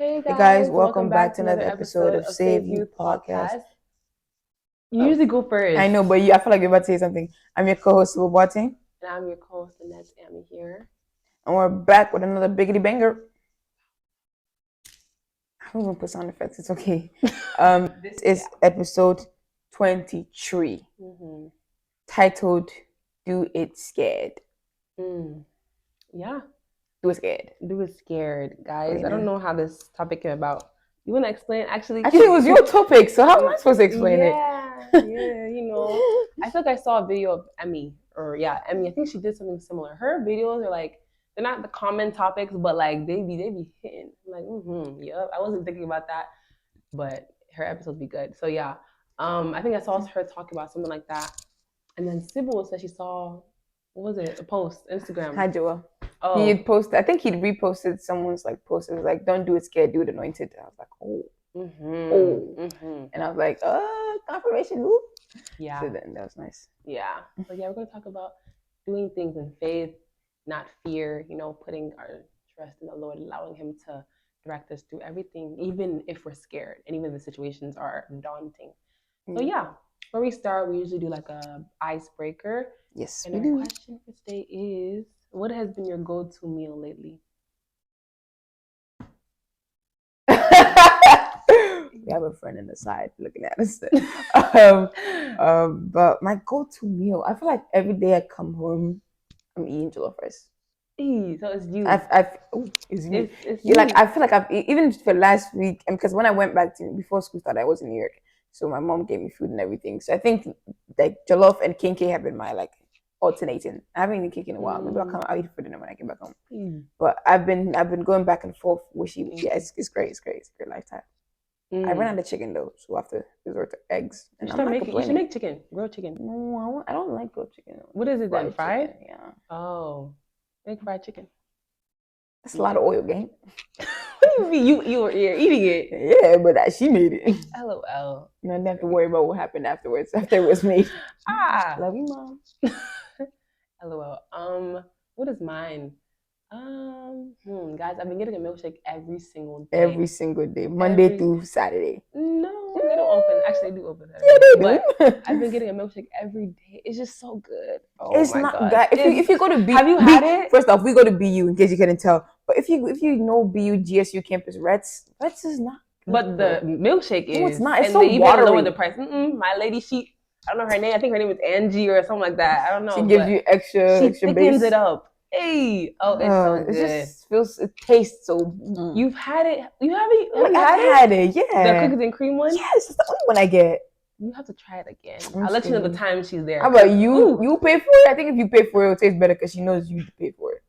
Hey Hey guys, guys, welcome welcome back back to to another another episode episode of of Save Save You You Podcast. Podcast. You Oh, usually go I first. know, but I feel like you're about to say something. I'm your co-host, Boating, And I'm your co-host, Annette Amy here. and we're back with another biggity banger. I don't even put sound effects. It's okay. This is episode 23, titled "Do It Scared." Yeah, Do it scared. do it scared, guys. Okay, I don't now. know how this topic came about. You want to explain? Actually, Actually, it was your topic, so how am I supposed to explain it? I feel like I saw a video of Emmy, Emmy. I think she did something similar. Her videos are like, they're not the common topics, but like they be hitting. I'm like, yep. I wasn't thinking about that, but her episodes be good. So yeah, I think I saw her talk about something like that, and then Sybil said she saw, what was it, a post, Instagram. Hi, Joel. Oh, He'd posted. I think he'd reposted someone's like post. It was like, "Don't do it scared, do it anointed." I was like, and I was like, confirmation. Whoop. Yeah. So then that was nice. Yeah. So yeah, we're gonna talk about doing things in faith, not fear. Putting our trust in the Lord, allowing Him to direct us through everything, even if we're scared, and even if the situations are daunting. So yeah, where we start, we usually do like a icebreaker. Yes, and we our do. question for today is, what has been your go-to meal lately? We have a friend on the side looking at us. But my go-to meal, I feel like every day I come home, I'm eating jollof rice. So it's you. It's you. Like I feel like I've even for last week, and because when I went back to before school started, I was in New York, so my mom gave me food and everything. So I think like jollof and kinky have been my like alternating. I haven't eaten kinky in a while. Maybe I'll eat for dinner when I get back home. But I've been going back and forth wishy. Yeah, it's great. It's great. It's a great lifetime. I ran out of chicken though, so I have to resort to eggs. And you should make chicken, grilled chicken. No, I don't like grilled chicken. What is it then? Fried? Chicken, yeah. Oh, make fried chicken. That's a lot of oil, gang. What do you mean? You're eating it? Yeah, but she made it. LOL. You don't have to worry about what happened afterwards after it was made. Love you, mom. LOL. What is mine? Guys, I've been getting a milkshake every single day. Every single day, Monday through Saturday. No, they don't open. Actually, they do open Saturday. Yeah, they do. I've been getting a milkshake every day. It's just so good. Oh, it's my not God. If you go to have you had it? First off, we go to BU in case you couldn't tell. But if you know BU GSU campus, Reds is not. Good, but the milkshake is. No, it's not. It's and so they watery. Even lower the price. My lady, I don't know her name. I think her name is Angie or something like that. I don't know. She gives you extra. She thickens it up. Hey, it's so good. It tastes so. You've had it. You have it. Have you had it? Yeah. The cookies and cream one. Yes, it's the only one I get. You have to try it again. I'll let you know the time she's there. How about you? You pay for it. I think if you pay for it, it'll taste better because she knows you pay for it.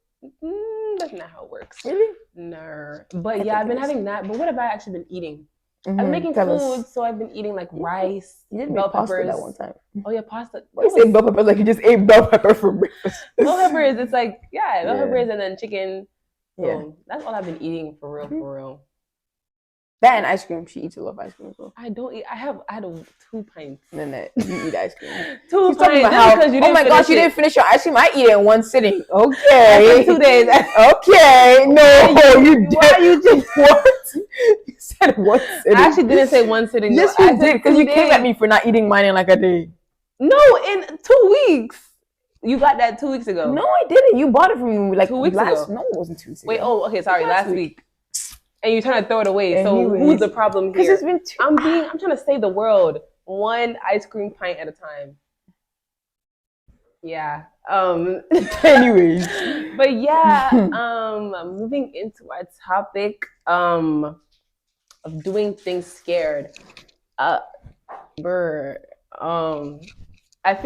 That's not how it works. Really? No. But yeah, I've been having that. But what have I actually been eating? I've been making food, so I've been eating like rice, bell peppers. That one time. Oh yeah, pasta. You say bell peppers like you just ate bell pepper for breakfast. Bell peppers, it's like bell peppers and then chicken. So that's all I've been eating for real. That and ice cream. She eats a lot of ice cream as well. I don't eat. I had 2 pints. No, you eat ice cream. 2 pints. Oh my gosh, you didn't finish your ice cream. I eat it in one sitting. Okay. 2 days. Okay. No, you did. Why you just what? You said one sitting. I actually didn't say one sitting. Yes, you did because you came at me for not eating mine in like a day. No, in 2 weeks. You got that 2 weeks ago. No, I didn't. You bought it from me like 2 weeks ago. No, it wasn't 2 weeks ago. Wait, okay, sorry, last week. And you're trying to throw it away. So who's the problem here? Because it's been I'm trying to save the world. One ice cream pint at a time. Yeah. Anyways. But yeah, moving into our topic of doing things scared. I feel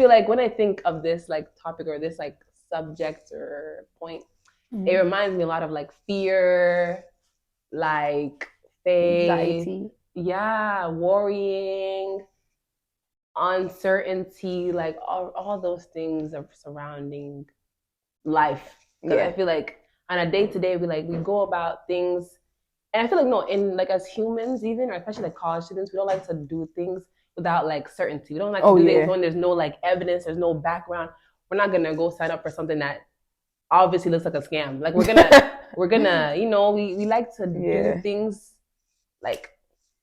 like when I think of this like topic or this like subject or point, it reminds me a lot of like fear, like faith, anxiety, worrying, uncertainty, like all those things are surrounding life. Because I feel like on a day-to-day we go about things, and I feel like in as humans, even, or especially like college students, we don't like to do things without like certainty. We don't like to do things when there's no like evidence, there's no background. We're not gonna go sign up for something that obviously looks like a scam. Like we're gonna we like to do things like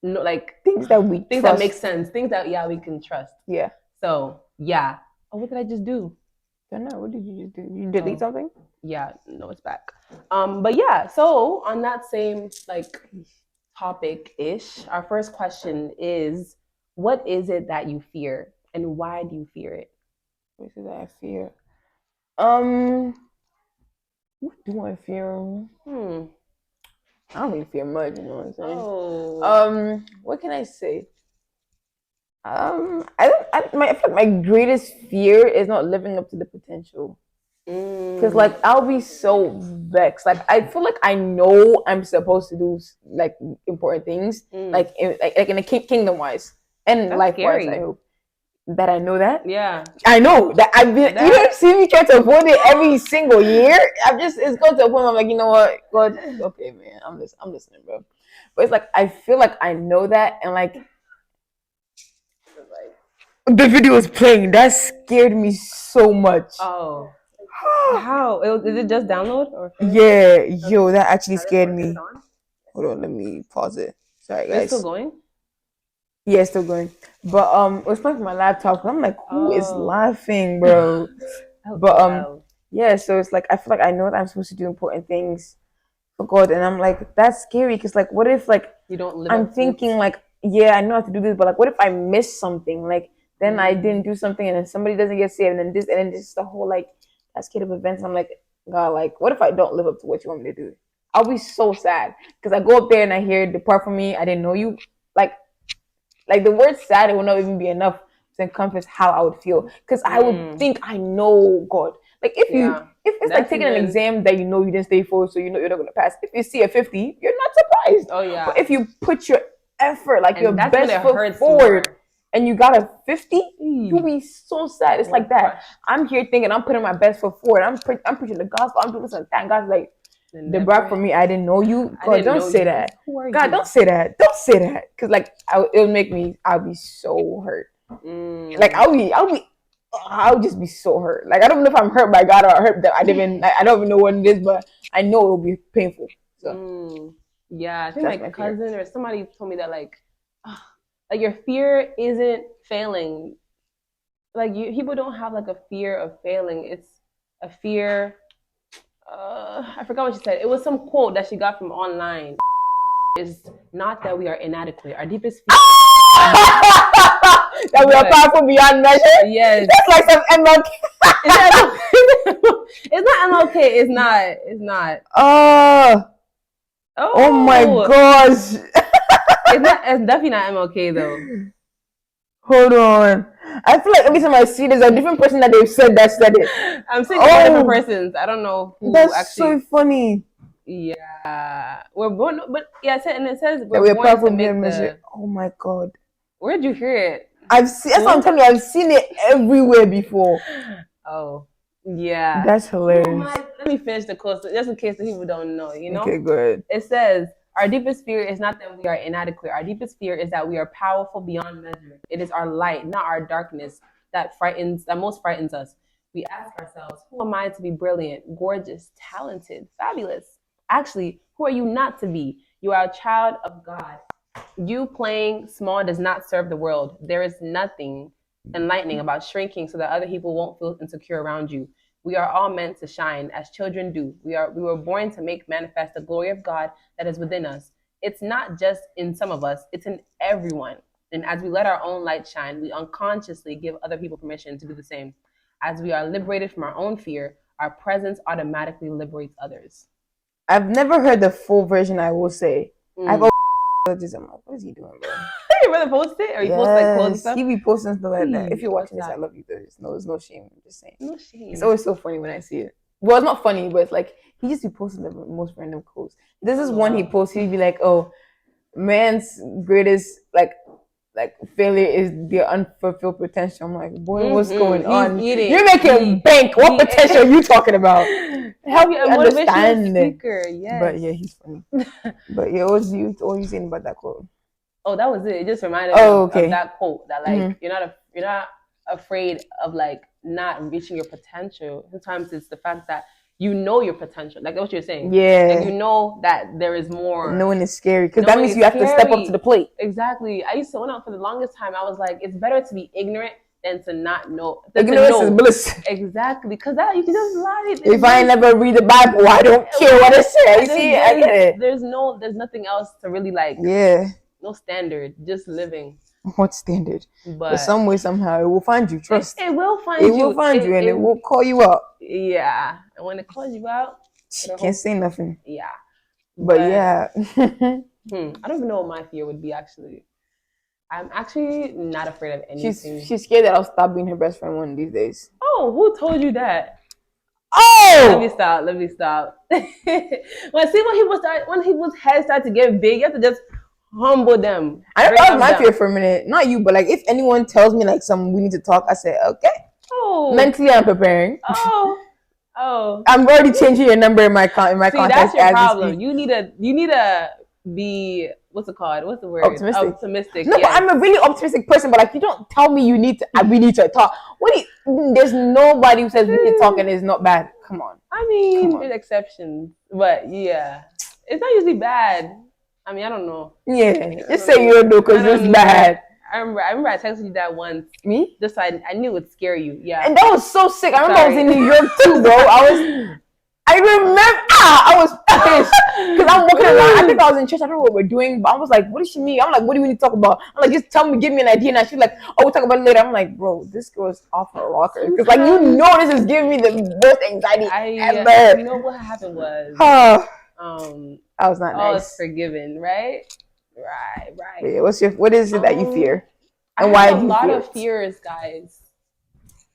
no, like things that we things trust. that make sense, things that we can trust. Yeah. So yeah. Oh, what did I just do? I don't know. What did you just do? You delete something? Yeah, no, it's back. But yeah, so on that same like topic-ish, our first question is, what is it that you fear and why do you fear it? What is it that I fear? What do I fear? I don't really fear much, you know what I'm saying? Oh. What can I say? I feel like my greatest fear is not living up to the potential. Because like I'll be so vexed. Like I feel like I know I'm supposed to do like important things, like in the kingdom wise and life wise. I hope that I know that. Yeah, I know that I've been. You don't see me try to avoid it every single year. It's going to a point where I'm like, you know what, God, okay, man, I'm listening, bro. But it's like I feel like I know that, and like the video was playing. That scared me so much. Oh. How? Did it just download or finish? Yeah, yo, that actually scared me. Hold on, let me pause it. Sorry, guys. It's still going? Yeah, it's still going. But it was playing from my laptop. I'm like, who is laughing, bro? But yeah, so it's like I feel like I know that I'm supposed to do important things for God, and I'm like, that's scary because like, what if like you don't live I'm thinking like, yeah, I know how to do this, but like, what if I miss something? Like, then I didn't do something, and then somebody doesn't get saved, and then this, and then this the whole like cascade of events. And I'm like, God, like, what if I don't live up to what you want me to do? I'll be so sad because I go up there and I hear, "Depart from me, I didn't know you." Like the word sad, it will not even be enough to encompass how I would feel because I would think I know God. Like if it's like taking an exam that you know you didn't stay for, so you know you're not gonna pass. If you see a 50, you're not surprised. Oh yeah. But if you put your effort, like your best foot forward, and you got a 50, you'll be so sad. It's like that. I'm here thinking I'm putting my best foot forward. I'm preaching the gospel. I'm doing this and that. God's like, depart from me, I didn't know you. God, don't say that. God, don't say that. Don't say that. Because like it'll make me. I'll be so hurt. Like I'll just be so hurt. Like I don't know if I'm hurt by God or hurt that I don't even know what it is, but I know it will be painful. So yeah, I think my cousin or somebody told me that like your fear isn't failing. Like people don't have like a fear of failing. It's a fear. I forgot what she said. It was some quote that she got from online. It's not that we are inadequate. Our deepest fear that we are powerful beyond measure. Yes, that's like some MLK. It's not MLK. It's not. It's not. Oh my gosh. It's definitely not MLK though. Hold on. I feel like every time I see this, a different person that they've said it. I'm seeing different persons. I don't know who that's actually. So funny. Yeah, we're born, but yeah, and it says we're born to make measure. Oh my God. Where did you hear it? That's what I'm telling you. I've seen it everywhere before. Oh, yeah. That's hilarious. Let me finish the quote just in case the people don't know. You know. Okay, good. It says, our deepest fear is not that we are inadequate. Our deepest fear is that we are powerful beyond measure. It is our light, not our darkness, that most frightens us. We ask ourselves, who am I to be brilliant, gorgeous, talented, fabulous? Actually, who are you not to be? You are a child of God. You playing small does not serve the world. There is nothing enlightening about shrinking so that other people won't feel insecure around you. We are all meant to shine as children do. We were born to make manifest the glory of God that is within us. It's not just in some of us, it's in everyone. And as we let our own light shine, we unconsciously give other people permission to do the same. As we are liberated from our own fear, our presence automatically liberates others. I've never heard the full version, I will say. I've always I'm like, what is he doing, bro? You rather post it? Or you post like clothes and stuff? He be posting stuff like that. If you're watching this, I love you. There's no shame. I'm just saying. No shame. It's always so funny when I see it. Well, it's not funny, but it's like he just be posting the most random quotes. This is one he posts. He'd be like, "Oh, man's greatest like failure is their unfulfilled potential." I'm like, boy, what's going on? You're making bank. What potential are you talking about? Help me understand it. Yes. But yeah, he's funny. But yeah, what are you saying about that quote? Oh, that was it. It just reminded me of that quote that like you're not afraid of like not reaching your potential. Sometimes it's the fact that you know your potential. Like what you're saying. Yeah. Like you know that there is more. Knowing is scary because that means you have to step up to the plate. Exactly. I used to, for the longest time, I was like, it's better to be ignorant than to not know. Ignorance is bliss. Exactly. Because that you can just lie. If I never read the Bible, I don't care what it says. You see, I get it. There's nothing else to really like. Yeah. No standard, just living. What standard? But some way, somehow, it will find you. Trust. It will find you. It will find you, and it will call you out. Yeah, and when it calls you out, you can't say nothing. Yeah, but yeah. I don't even know what my fear would be. Actually, I'm actually not afraid of anything. She's scared that I'll stop being her best friend one of these days. Oh, who told you that? Oh, let me stop. when people's heads start to get big, you have to just humble them. I know that was my fear for a minute. Not you, but like if anyone tells me like we need to talk, I say okay. Oh, mentally I'm preparing. Oh, I'm already changing your number in my contact. That's your problem. You need to be what's it called? What's the word? Optimistic. No, yes. But I'm a really optimistic person. But like, you don't tell me we need to talk. There's nobody who says we need to talk and it's not bad. Come on. I mean, there's exceptions, but yeah, it's not usually bad. I mean, I don't know. Yeah, just say you don't know because it's bad. I remember I texted you that once. Me? Just so I knew it would scare you. Yeah. And that was so sick. I remember I was in New York too, bro. I was pissed because I'm walking around. I think I was in church. I don't know what we're doing, but I was like, what does she mean? I'm like, what do we need to talk about? I'm like, just tell me, give me an idea. And she's like, oh, we'll talk about it later. I'm like, bro, this girl is off her rocker. Because like, you know, this is giving me the most anxiety ever. You know what happened was, I was not nice. I was forgiven, right? Right. Yeah, what is it that you fear? And why do you fear? A lot of fears, guys.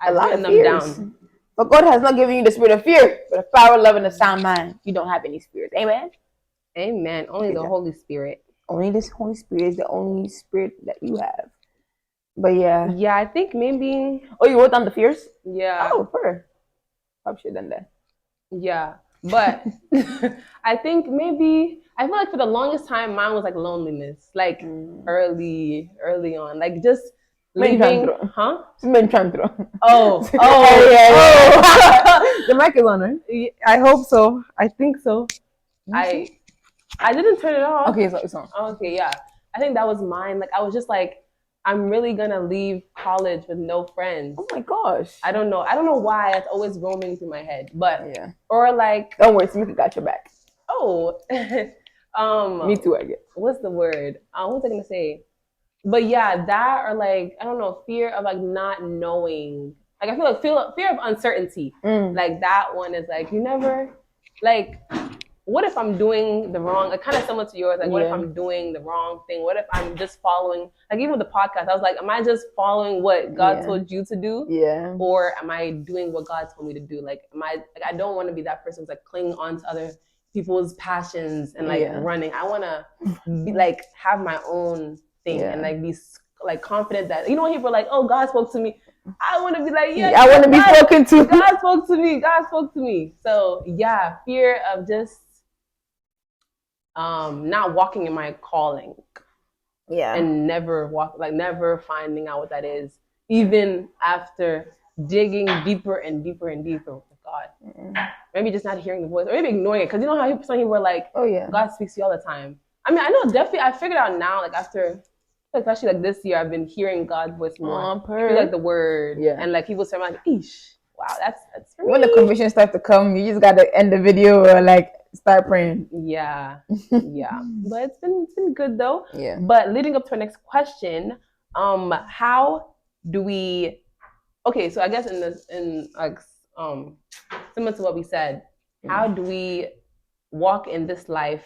A lot of fears. Down. But God has not given you the spirit of fear, but a power, love, and a sound mind. You don't have any spirits. Amen? Amen. Only the Holy Spirit. Only this Holy Spirit is the only spirit that you have. But yeah. Yeah, I think maybe... Oh, you wrote down the fears? Yeah. Oh, sure. Probably should have done that. Yeah. But I think maybe... I feel like for the longest time, mine was like loneliness. Like early on. Like just... leaving, huh? Oh, the mic is on, right? I hope so. I think so. I didn't turn it off. Okay, it's on. Okay, yeah. I think that was mine. Like I was just like, I'm really gonna leave college with no friends. Oh my gosh. I don't know why it's always roaming through my head. But yeah. Or like, don't worry, Tamika got your back. Oh. Me too, I guess. What's the word? What was I gonna say? But yeah, that or like, I don't know, fear of like not knowing. Like I feel like fear of uncertainty. Like that one is like, you never, like, what if I'm doing the wrong, like kind of similar to yours, like what if I'm doing the wrong thing? What if I'm just following, like even with the podcast, I was like, am I just following what God told you to do? Yeah. Or am I doing what God told me to do? Like, I don't want to be that person who's like clinging on to other people's passions and like running. I want to be like, have my own thing and like be like confident that, you know, when people are like, oh, God spoke to me. I want to be like, I want to be spoken to. God spoke to me. So yeah, fear of just not walking in my calling. Yeah. And never finding out what that is, even after digging deeper and deeper and deeper with God. Maybe just not hearing the voice, or maybe ignoring it. Because you know how some people are like, oh yeah, God speaks to you all the time. I mean, I know definitely, I figured out now, like after, especially like this year, I've been hearing God's voice more. I feel like the word. Yeah. And like people say, I'm like, eesh, wow, that's for me. When the conviction starts to come, you just got to end the video or like start praying. Yeah. Yeah. But it's been good though. Yeah. But leading up to our next question, how do we, okay, so I guess in like, similar to what we said, how do we walk in this life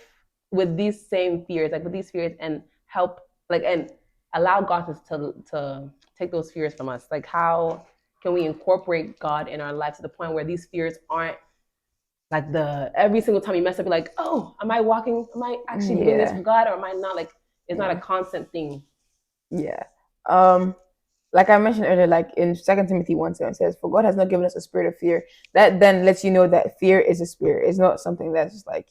with these same fears, like with these fears, and help, like, and allow God to take those fears from us? Like, how can we incorporate God in our life to the point where these fears aren't like every single time you mess up, you're like, oh, am I actually doing this for God, or am I not? Like, it's not a constant thing. Yeah. Like I mentioned earlier, like in 2 Timothy 1:7 it says, for God has not given us a spirit of fear. That then lets you know that fear is a spirit. It's not something that's just like,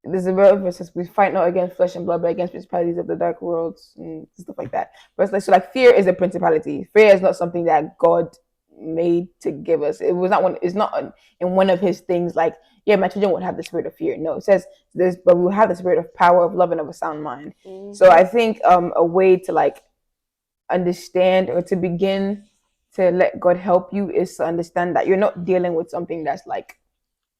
there's a verse that says, we fight not against flesh and blood, but against principalities of the dark worlds and stuff like that. But it's like, so like fear is a principality. Fear is not something that God made to give us. It was not one. It's not in one of his things like, yeah, my children would have the spirit of fear. No, it says this, but we will have the spirit of power, of love, and of a sound mind. Mm-hmm. So I think a way to like understand or to begin to let God help you is to understand that you're not dealing with something that's like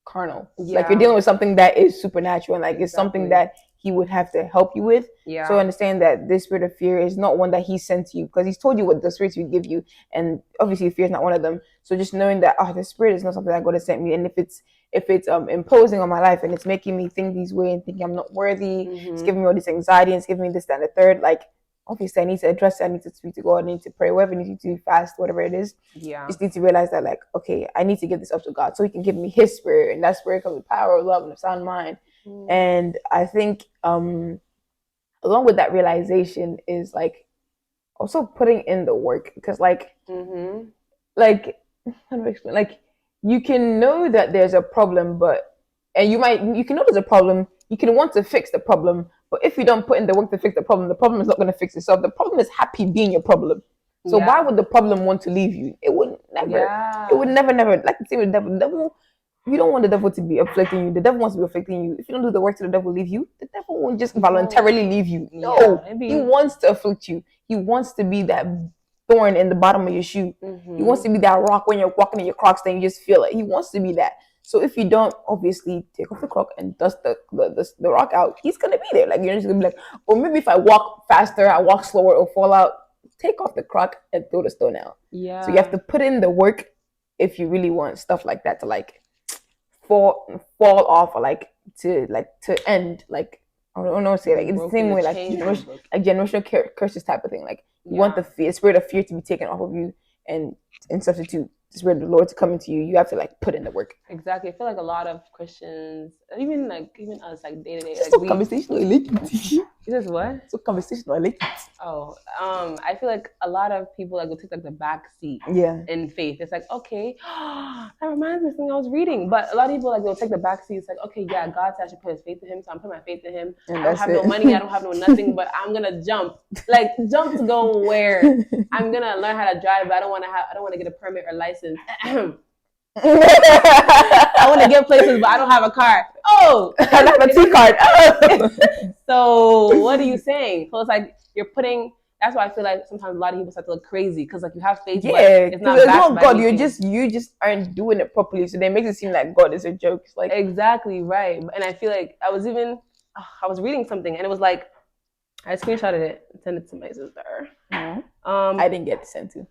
carnal. Yeah. Like you're dealing with something that is supernatural, and like it's something that he would have to help you with. Yeah. So understand that this spirit of fear is not one that he sent to you, because he's told you what the spirits he would give you, and obviously fear is not one of them. So just knowing that the spirit is not something that God has sent me, and if it's imposing on my life and it's making me think these way and think I'm not worthy, it's giving me all this anxiety and it's giving me this, that, and the third, like obviously I need to address it. I need to speak to God. I need to pray, whatever I need to do, fast, whatever it is. Yeah. I just need to realize that, like, okay, I need to give this up to God so he can give me his spirit. And that spirit comes with power, love, and a sound mind. And I think along with that realization is like also putting in the work. Because like, like, how do I explain? Like, you can know that there's a problem, and you can know there's a problem, you can want to fix the problem, but if you don't put in the work to fix the problem is not going to fix itself. The problem is happy being your problem. So why would the problem want to leave you? It would never. Yeah. It would never. Like the same with the devil. The devil, you don't want the devil to be afflicting you. The devil wants to be afflicting you. If you don't do the work to the devil leave you, the devil won't just voluntarily leave you. No, he wants to afflict you. He wants to be that thorn in the bottom of your shoe. He wants to be that rock when you're walking in your Crocs, then you just feel it. He wants to be that. So if you don't obviously take off the crock and dust the rock out, he's gonna be there. Like you're just gonna be like, or maybe if I walk faster, I walk slower, or fall out. Take off the crock and throw the stone out. Yeah. So you have to put in the work if you really want stuff like that to like fall off, or like to end. Like I don't know, say like it's the same way like generational curses type of thing. Like you want the spirit of fear to be taken off of you and substitute the spirit of the Lord to come into you. You have to like put in the work. Exactly. I feel like a lot of Christians, even us, like day to day, like conversational related. This is what? So conversational related. Oh, I feel like a lot of people like will take like the back seat. Yeah. In faith, it's like okay, that reminds me of something I was reading. But a lot of people like they'll take the back seat. It's like okay, yeah, God said I should put His faith in Him, so I'm putting my faith in Him. And I don't have no money, I don't have no nothing, but I'm gonna jump to go where I'm gonna learn how to drive, but I don't want to get a permit or license. I want to get places, but I don't have a car. Oh, I have a T card. Oh. So what are you saying? So it's like you're putting. That's why I feel like sometimes a lot of people start to look crazy because like you have faith, but it's not God. You just aren't doing it properly, so they make it seem like God is a joke. It's like exactly right. And I feel like I was reading something and it was like I screenshotted it and sent it to my sister. Mm-hmm. I didn't get sent to.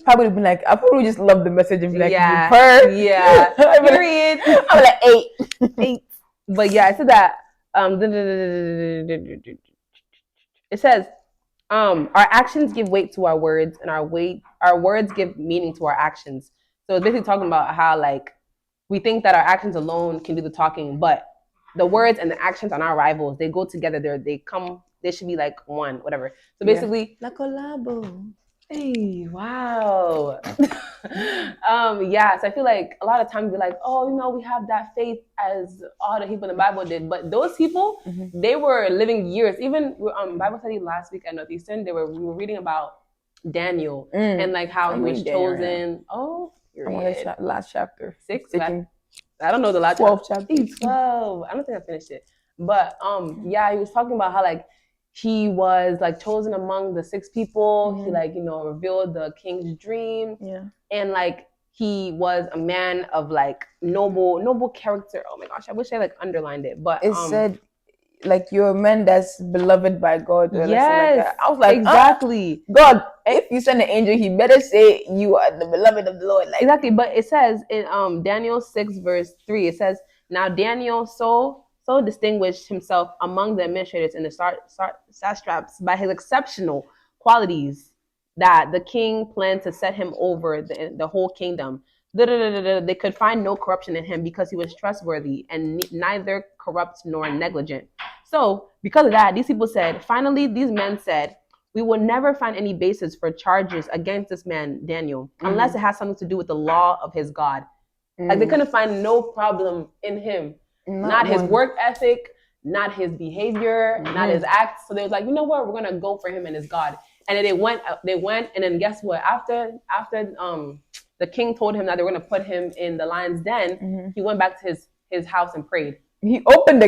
Probably would be like, I probably just love the message and be like, yeah, period. I'm like 8. But yeah, I said that. It says, our actions give weight to our words, and our words give meaning to our actions. So it's basically talking about how like we think that our actions alone can do the talking, but the words and the actions on our rivals, they go together. They should be like one, whatever. So basically, la collabo. Hey, wow. So I feel like a lot of times we're like, oh, we have that faith as all the people in the Bible did. But those people, they were living years. Even Bible study last week at Northeastern, we were reading about Daniel and like how he was chosen. Oh, I'm on the last chapter. 6? I don't know the last 12 chapters. 12. I don't think I finished it. But he was talking about how like he was like chosen among the 6 people. He like, revealed the king's dream. Yeah. And like he was a man of like noble character. Oh my gosh, I wish I like underlined it. But it said like you're a man that's beloved by God. Or yes. Like that. I was like, exactly. God, if you send an angel, he better say you are the beloved of the Lord. Like, exactly. But it says in Daniel 6 verse 3, it says, now Daniel so distinguished himself among the administrators and the satraps by his exceptional qualities that the king planned to set him over the whole kingdom. They could find no corruption in him because he was trustworthy and neither corrupt nor negligent. So because of that, these people said, finally, these men said, we will never find any basis for charges against this man, Daniel, unless it has something to do with the law of his God. Like they couldn't find no problem in him. Not his work ethic, not his behavior, not his acts. So they was like, you know what? We're going to go for him and his God. And then they went, and then guess what? After the king told him that they were going to put him in the lion's den, he went back to his house and prayed. He opened the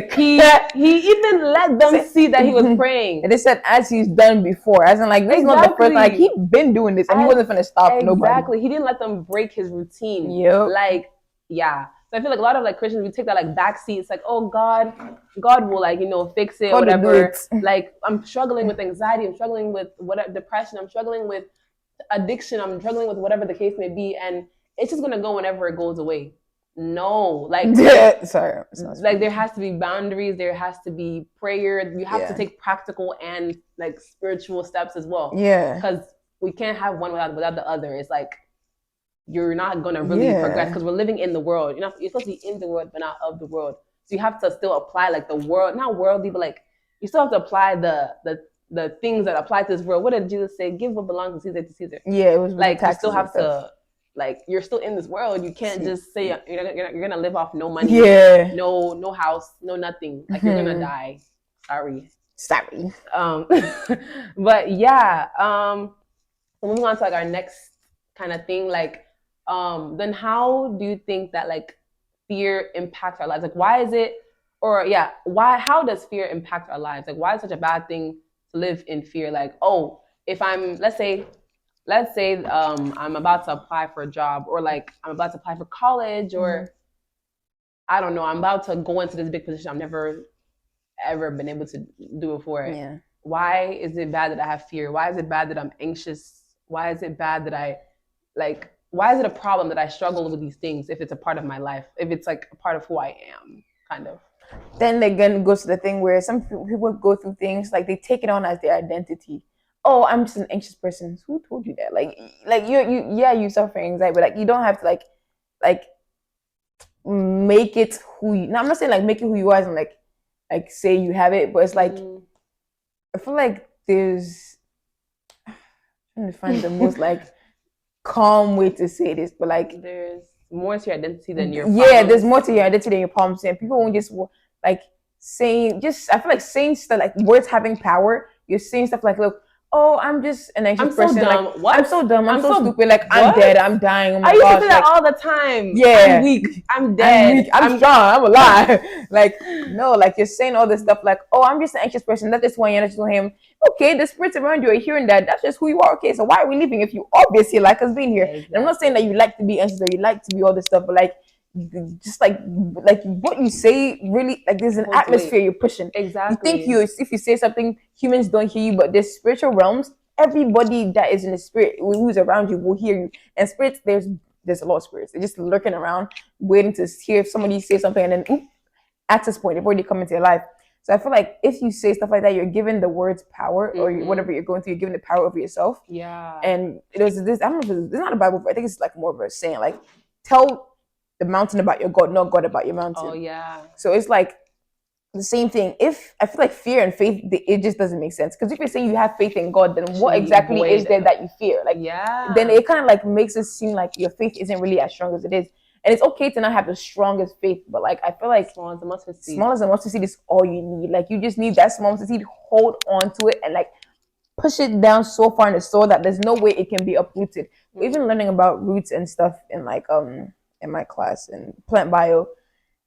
he even let them see that he was praying. And they said, as he's done before, as in like this is not the first. Like he been doing this, and he wasn't gonna stop nobody. Exactly, he didn't let them break his routine. Yep. Like yeah. So I feel like a lot of like Christians, we take that like backseat. It's like, oh God will like fix it, whatever. Like I'm struggling with anxiety, I'm struggling with whatever depression, I'm struggling with addiction, I'm struggling with whatever the case may be, and it's just gonna go whenever it goes away. No, like sorry, like there has to be boundaries, there has to be prayer, you have to take practical and like spiritual steps as well. Yeah, because we can't have one without the other. It's like you're not gonna really progress because we're living in the world. You're supposed to be in the world but not of the world. So you have to still apply like the world, not worldly, but like you still have to apply the things that apply to this world. What did Jesus say? Give what belongs to Caesar to Caesar. Yeah, it was like you still have to. Like you're still in this world, you can't just say you're gonna live off no money, no house, no nothing. Like you're gonna die. Sorry. But yeah. So moving on to like our next kind of thing, like then how do you think that like fear impacts our lives? Like why is it, or how does fear impact our lives? Like why is it such a bad thing to live in fear? Like, oh, if I'm let's say I'm about to apply for a job, or like I'm about to apply for college, or I don't know, I'm about to go into this big position I've never ever been able to do before. Yeah. Why is it bad that I have fear? Why is it bad that I'm anxious? Why is it bad that why is it a problem that I struggle with these things if it's a part of my life, if it's like a part of who I am, kind of? Then again goes to the thing where some people go through things like they take it on as their identity. Oh, I'm just an anxious person. Who told you that? Like you suffer anxiety, but like you don't have to like make it who you. No, I'm not saying like make it who you are and like say you have it, but it's like I feel like there's I'm trying to find the most like calm way to say this, but like there's more to your identity than your there's more to your identity than your problems, and people won't just like saying I feel like saying stuff like words having power. You're saying stuff like, look, oh, I'm just an anxious person. So dumb. Like, what? I'm so dumb. I'm so stupid. Like, I'm dead. I'm dying. Oh my I used gosh. to say that all the time. Yeah. I'm weak. I'm dead. I'm strong. I'm alive. Like, no, like you're saying all this stuff like, oh, I'm just an anxious person. That's just why you're not to him. Okay, the spirits around you are hearing that. That's just who you are. Okay, so why are we leaving if you obviously like us being here? Exactly. And I'm not saying that you like to be anxious or you like to be all this stuff, but like, just like what you say really like there's an atmosphere you're pushing. Exactly. You think if you say something, humans don't hear you, but there's spiritual realms. Everybody that is in the spirit who's around you will hear you. And spirits, there's a lot of spirits. They're just lurking around, waiting to hear if somebody say something, and then access point, they've already come into your life. So I feel like if you say stuff like that, you're giving the words power, or whatever you're going through, you're giving the power over yourself. Yeah. And there's this, I don't know if it's not a Bible, but I think it's like more of a saying, like, tell the mountain about your God, not God about your mountain. Oh yeah. So it's like the same thing. If I feel like fear and faith, it just doesn't make sense. Because if you're saying you have faith in God, then what exactly is there that you fear? Like, then it kind of like makes it seem like your faith isn't really as strong as it is. And it's okay to not have the strongest faith, but like I feel like small as a mustard seed is all you need. Like you just need that small mustard seed, hold on to it, and like push it down so far in the soil that there's no way it can be uprooted. Even learning about roots and stuff in like in my class in plant bio,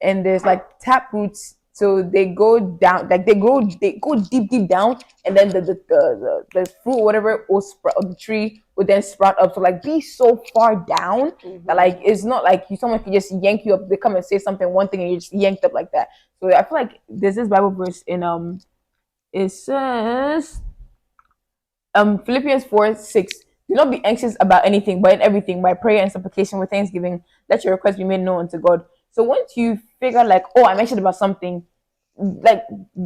and there's like tap roots. So they go down, like they go deep down, and then the fruit, whatever, will sprout, the tree would then sprout up. So like be so far down that like it's not like someone can just yank you up. They come and say something, one thing, and you're just yanked up like that. So I feel like there's this Bible verse in it says Philippians 4:6. Do not be anxious about anything, but in everything, by prayer and supplication with thanksgiving, let your requests be made known to God. So once you figure like, oh, I'm anxious about something, like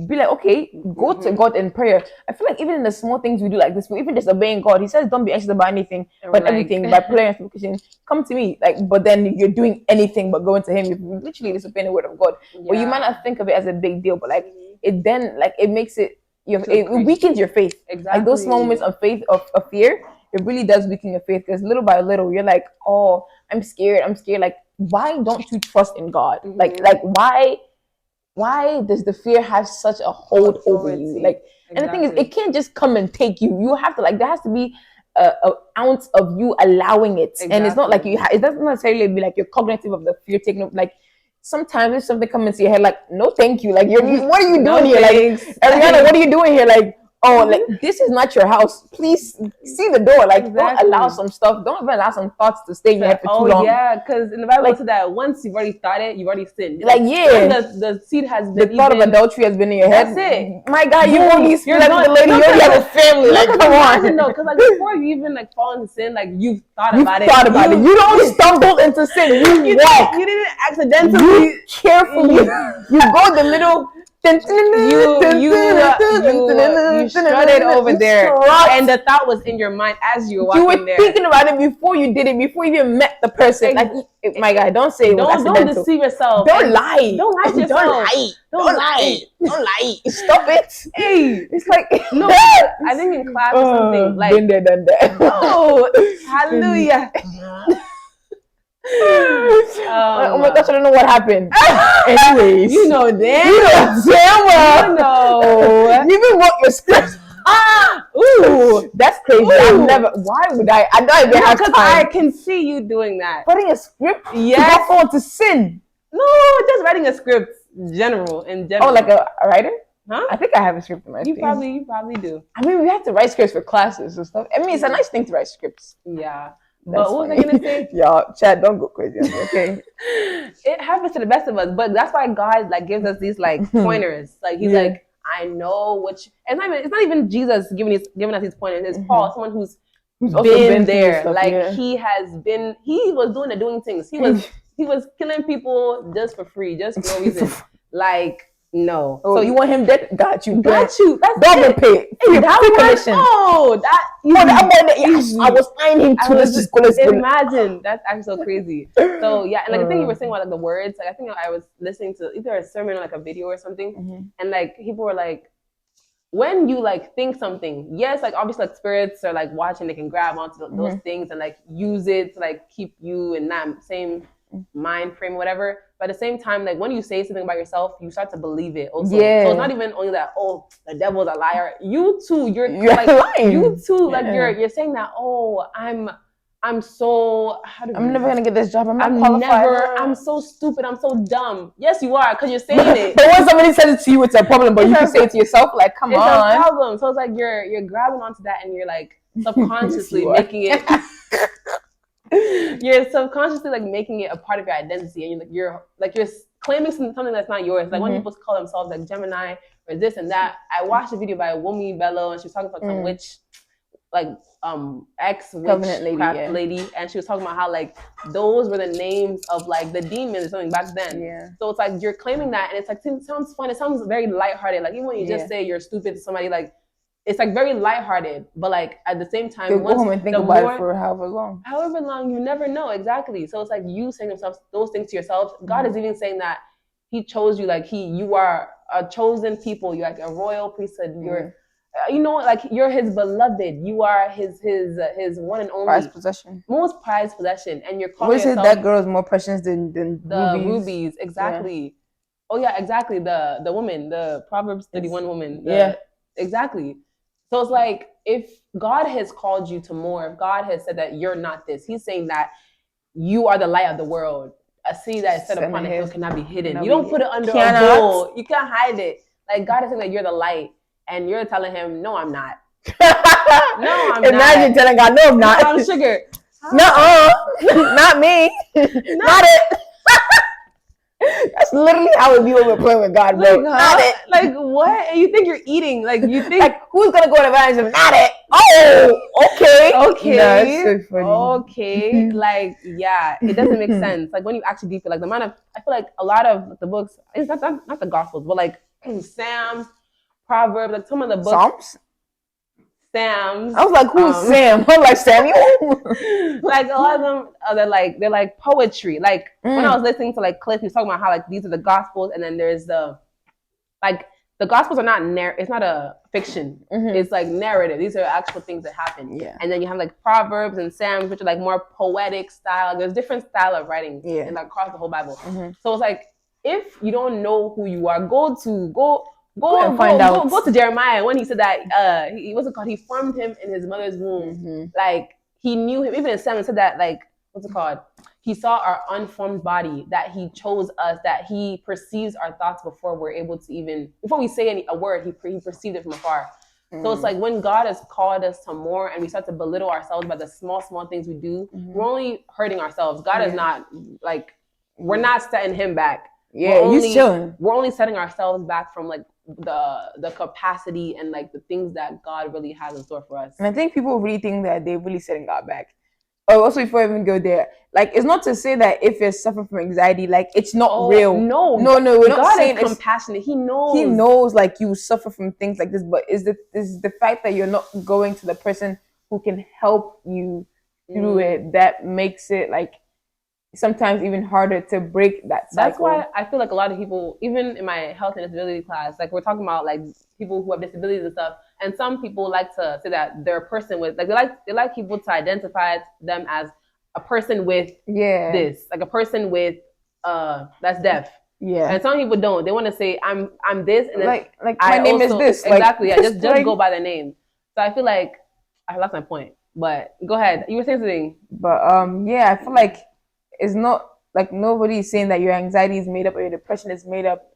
be like, okay, go to God in prayer. I feel like even in the small things we do like this, even just obeying God, He says, don't be anxious about anything, but like, everything by prayer and supplication, come to me. Like, but then you're doing anything but going to Him. You're literally disobeying the word of God. Well, you might not think of it as a big deal, but like it then like it makes it it weakens your faith. Exactly. Like those small moments of faith of fear, it really does weaken your faith because little by little you're like, oh, I'm scared. Like, why don't you trust in God? Like why why does the fear have such a hold over you? Like, and the thing is, it can't just come and take you. You have to, like, there has to be a ounce of you allowing it. And it's not like it doesn't necessarily be like you're cognitive of the fear taking up. Like, sometimes if something comes into your head, like, no, thank you. Like, what are you doing here? Like, Ariana, what are you doing here? Like, oh, like, this is not your house. Please see the door. Like, don't allow some stuff. Don't even allow some thoughts to stay in your head for too long. Oh, yeah, because in the Bible, like, that once you've already thought it, you've already sinned. Like, yeah. The seed has been the thought of adultery has been in your head. That's it. My God, you only slept with the lady. You already have a family. Like, come on. No, because like before you even like fall into sin, like you've thought about it. You don't stumble into sin. You walk. You didn't accidentally. You carefully. You go the little. You strutted over there, and the thought was in your mind as you were walking there. You were thinking about it before you did it, before you even met the person. Like, my God, don't say it was accidental. Don't deceive yourself. Don't lie. Don't lie to yourself. Don't lie. Don't lie. Stop it. Hey, it's like no. I think in class or something like been there, done that. Oh, hallelujah. Oh my gosh, I don't know what happened. Anyways, you know damn. You know damn well. You know. You even wrote your script. Ooh, that's crazy. Ooh. I've never. Why would I? I don't even have time. I can see you doing that. Writing a script. Yes. To go forward to sin. No, just writing a script. In general. Oh, like a writer? Huh? I think I have a script in my You probably do. I mean, we have to write scripts for classes and stuff. I mean, it's a nice thing to write scripts. Yeah. But what was I gonna say? Y'all, Chad, don't go crazy on me, okay? It happens to the best of us, but that's why God like gives us these like pointers. Like He's like, I know which. It's not even Jesus giving us these pointers. It's Paul, someone who's been there. Stuff, like he was doing things. He was killing people just for free, just for no reason. Like. No. Oh, so you want him dead? Got you. Got you. That's double pay. That I was eyeing him too. Imagine. That's actually so crazy. So yeah, and like the thing you were saying about like the words, like I think I was listening to either a sermon or like a video or something, and like people were like, when you like think something, yes, like obviously like spirits are like watching, they can grab onto those things and like use it to like keep you in that same mind frame, whatever. But at the same time, like when you say something about yourself, you start to believe it also. Yeah. So it's not even only that, oh, the devil's a liar. You too, you're like lying. You too, like you're saying that, oh, I'm so I'm never gonna get this job. I'm not qualified. I'm so stupid, I'm so dumb. Yes, you are, because you're saying it. But when somebody says it to you, it's a problem, but you can say it to yourself, like, come on. It's a problem. So it's like you're grabbing onto that and you're like subconsciously making it you're subconsciously like making it a part of your identity, and you're claiming something that's not yours. Like when people call themselves like Gemini or this and that. I watched a video by Womi Bello, and she was talking about some witch, like ex-witch lady, and she was talking about how like those were the names of like the demons or something back then. Yeah. So it's like you're claiming that, and it's like it sounds fun. It sounds very lighthearted. Like even when you just say you're stupid to somebody, like. It's like very lighthearted, but like at the same time, go home and think about it for however long. However long, you never know exactly. So it's like you saying those things to yourself. God is even saying that He chose you, like you are a chosen people. You're like a royal priesthood. You're, like you're His beloved. You are His one and only prized possession, most prized possession, and you're calling yourself. That girl is more precious than the rubies. Exactly. Yeah. Oh yeah, exactly. The woman, the Proverbs 31 woman. Exactly. So it's like, if God has called you to more, if God has said that you're not this, He's saying that you are the light of the world. A city that is set upon a hill cannot be hidden. You don't put it under a bowl. You can't hide it. Like God is saying that you're the light, and you're telling Him, no, I'm not. No, I'm not. Imagine telling God, no, I'm not. I'm sugar. No, not me. Not it. That's literally how it be when we're playing with God, bro. Not it. Like what? And you think you're eating? Like you think like who's gonna go to advantage of not it? Oh, okay. That's so funny. Okay, like yeah, it doesn't make sense. Like when you actually deep it, like the amount of I feel like a lot of the books, it's not the Gospels, but like Psalms, Proverbs, like some of the books. Psalms. Sam's. I was like, who's Sam? I'm like Samuel. Like a lot of them, they're like poetry. Like when I was listening to like Cliff, he was talking about how like these are the Gospels, and then there's the Gospels are not it's not a fiction. It's like narrative. These are actual things that happen. Yeah. And then you have like Proverbs and Psalms, which are like more poetic style. There's different style of writing, and like across the whole Bible. So it's like if you don't know who you are, go and find out. Go to Jeremiah when he said that he what's it called? He formed him in his mother's womb. Like he knew him. Even in 7 said that like what's it called? He saw our unformed body, that he chose us, that he perceives our thoughts before we're able to even before we say a word, he perceived it from afar. So it's like when God has called us to more and we start to belittle ourselves by the small things we do, we're only hurting ourselves. God is not like we're not setting him back. Yeah, he's chilling. We're only setting ourselves back from like the capacity and like the things that God really has in store for us. And I think people really think that they're really setting God back. Oh, also before I even go there, like it's not to say that if you're suffering from anxiety, like it's not real. No, we're not God saying is compassionate. He knows. He knows like you suffer from things like this, but is the fact that you're not going to the person who can help you through it that makes it like sometimes even harder to break that cycle. That's why I feel like a lot of people, even in my health and disability class, like we're talking about like people who have disabilities and stuff, and some people like to say that they're a person with like they like people to identify them as a person with this, like a person with that's deaf. Yeah. And some people don't. They want to say I'm this and then like my name is this. Exactly. Like, yeah, just like, go by the name. So I feel like I lost my point. But go ahead. You were saying something. But yeah, I feel like it's not like nobody is saying that your anxiety is made up or your depression is made up.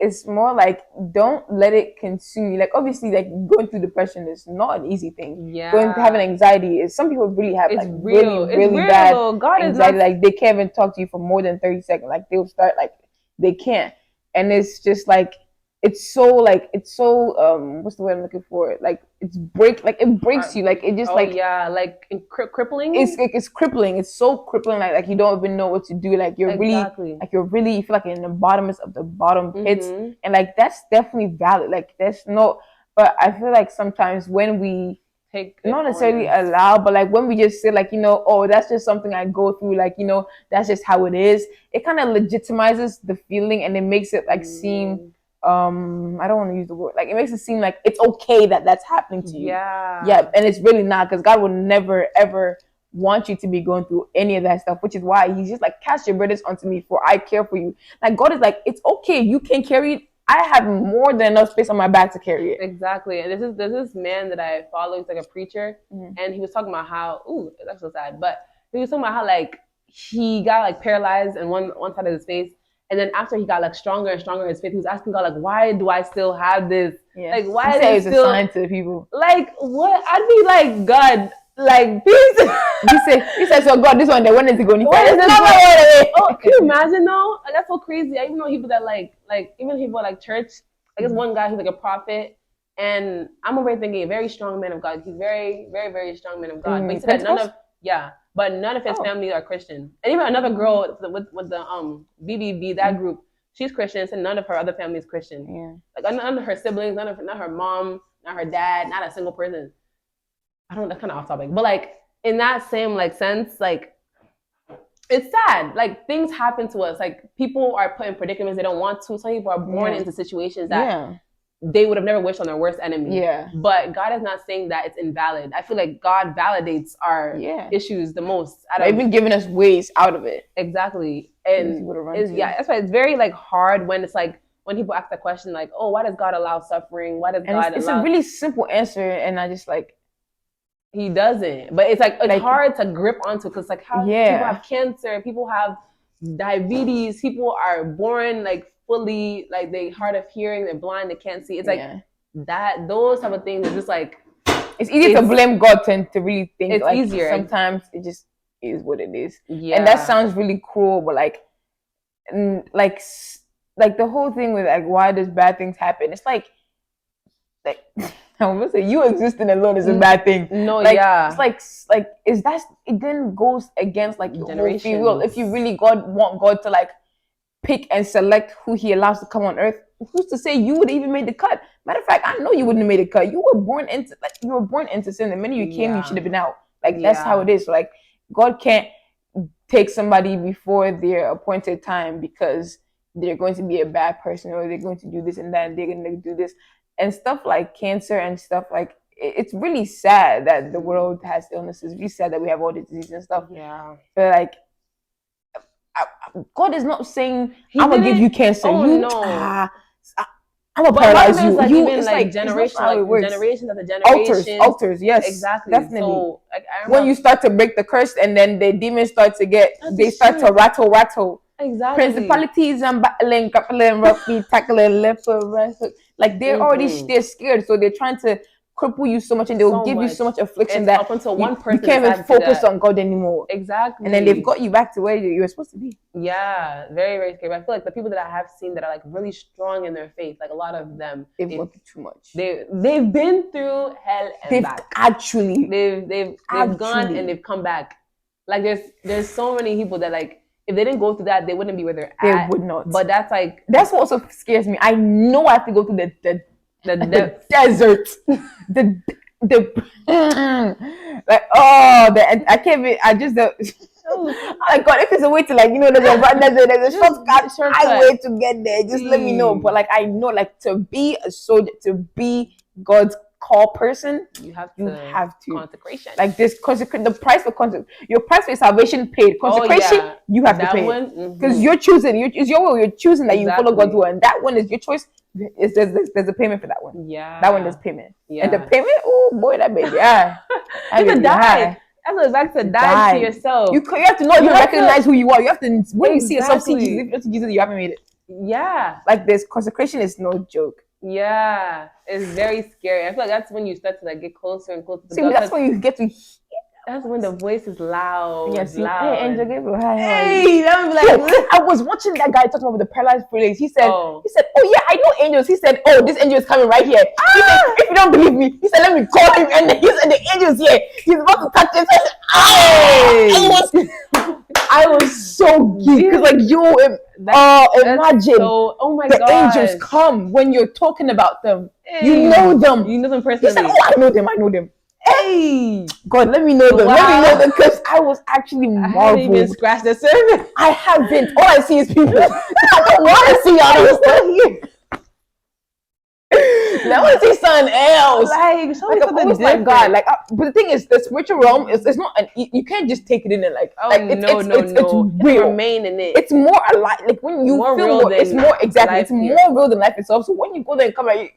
It's more like don't let it consume you. Like obviously, like going through depression is not an easy thing. Yeah. Going to having anxiety is some people really have it's like real. really bad anxiety. Like they can't even talk to you for more than 30 seconds. Like they'll start like they can't. And it's just like it's so what's the word I'm looking for? Like it breaks you. Like it just like crippling. It's crippling. It's so crippling. Like you don't even know what to do. Like you're really you feel like you're in the bottomest of the bottom pits, and like that's definitely valid. Like there's no, but I feel like sometimes when we not necessarily allow, but like when we just say like oh that's just something I go through. Like that's just how it is. It kind of legitimizes the feeling and it makes it like seem. I don't want to use the word like it makes it seem like it's okay that that's happening to you. And it's really not, because God would never ever want you to be going through any of that stuff, which is why he's just like cast your burdens onto me for I care for you. Like God is like it's okay, you can carry it. I have more than enough space on my back to carry it. Exactly. And there's this man that I follow. He's like a preacher, and he was talking about how that's so sad, but he was talking about how like he got like paralyzed in one side of his face. And then after he got like stronger and stronger in his faith, he was asking God, like, why do I still have this? Yeah. Like, why is it still a sign to people? Like, what? I'd be like, God, like, please. he said, so God, this one, they wanted to go. Oh, can you imagine though? Like, that's so crazy. I even know people that like even people like church. I guess one guy, he's like a prophet, and I'm over here thinking, a very strong man of God. He's very, very, very strong man of God. But he said that none of his family are Christian. And even another girl with the BBB, that group, she's Christian, and none of her other family is Christian. Yeah. Like none of her siblings, not her mom, not her dad, not a single person. I don't know, that's kind of off topic. But like in that same like sense, like it's sad. Like things happen to us. Like people are put in predicaments they don't want to. Some people are born into situations that they would have never wished on their worst enemy. Yeah. But God is not saying that it's invalid. I feel like God validates our issues the most. They've been giving us ways out of it. Exactly. And that's why it's very like hard when it's like when people ask that question like, oh, why does God allow suffering? Why does God allow... It's a really simple answer, and I just like... He doesn't. But it's like it's hard to grip onto, because like how people have cancer, people have diabetes, people are born like fully like they hard of hearing, they're blind, they can't see. It's like that, those type of things are just like it's easy to blame God to really think it's like easier. Sometimes it just is what it is. And that sounds really cruel, but like the whole thing with like why does bad things happen? It's like I was gonna say you existing alone is a bad thing. No, it's like is that it then goes against like your whole free will. If you really want God to like pick and select who he allows to come on earth, who's to say you would have even made the cut? Matter of fact, I know you wouldn't have made the cut. You were born into sin. The minute you came, you should have been out. Like that's how it is. So, like God can't take somebody before their appointed time because they're going to be a bad person or they're going to do this and that and they're going to do this. And stuff like cancer and stuff like it's really sad that the world has illnesses. It's really sad that we have all these diseases and stuff. Yeah. But like God is not saying I'm gonna give you cancer. Oh you, no. I'm gonna paralyze you. Like you even like generation, like generations after generations. Altars, yes, exactly. definitely. So like when you start to break the curse, and then the demons start to start to rattle. Exactly. Principalities and battling, grappling, rugby, tackling, leper, like they're already they're scared, so they're trying to cripple you so much, and they'll give you so much affliction that up until one person you can't even focus on God anymore. Exactly. And then they've got you back to where you were supposed to be. Yeah, very, very scary. I feel like the people that I have seen that are like really strong in their faith, like a lot of them, they've gone through too much. They've been through hell and back. They've gone and they've come back. Like there's so many people that like if they didn't go through that, they wouldn't be where they're at. They would not. But that's what also scares me. I know I have to go through the desert, the like I can't be. I just oh my God! If it's a way to like there's a shortcut highway to get there. Just let me know. But like I know, like to be a soldier, to be God's call person, you have to consecration. Like this the price for your price for salvation paid. Consecration, you have to pay because you're choosing. It's your will. You're choosing that you follow God's will, and that one is your choice. There's a payment for that one. Yeah, that one there's payment. Yeah, and the payment. Oh boy, that baby. Yeah, you could die. That's like to die to yourself. You have to not even recognize who you are. You have to when you see yourself, see Jesus. If you don't see Jesus, you haven't made it. Yeah, like this consecration is no joke. Yeah, it's very scary. I feel like that's when you start to like get closer and closer to God. That's when you get to. That's when the voice is loud. Yes, loud. Hey, Angel Gabriel, hi. Hey, that was like I was watching that guy talking about the paralyzed feelings. He said, oh yeah, I know angels. He said, oh, this angel is coming right here. He said, if you don't believe me, he said, let me call him. And he said, the angel's here. He's about to touch him. I was so geeked because like imagine oh my the gosh. angels come when you're talking about them. Hey. You know them personally. He said, oh, I know them. Hey, God, let me know them. Wow. Let me know them because I was actually marveled. I haven't even scratched the surface. I haven't. All I see is people. I don't want to see all this stuff here. I want to see something else. Like God. Like, but the thing is, the spiritual realm is not you can't just take it in and like. It's real. Remain in it. It's more alive. Like when you feel more, it's more exactly. It's more real than life itself. So when you go there and come like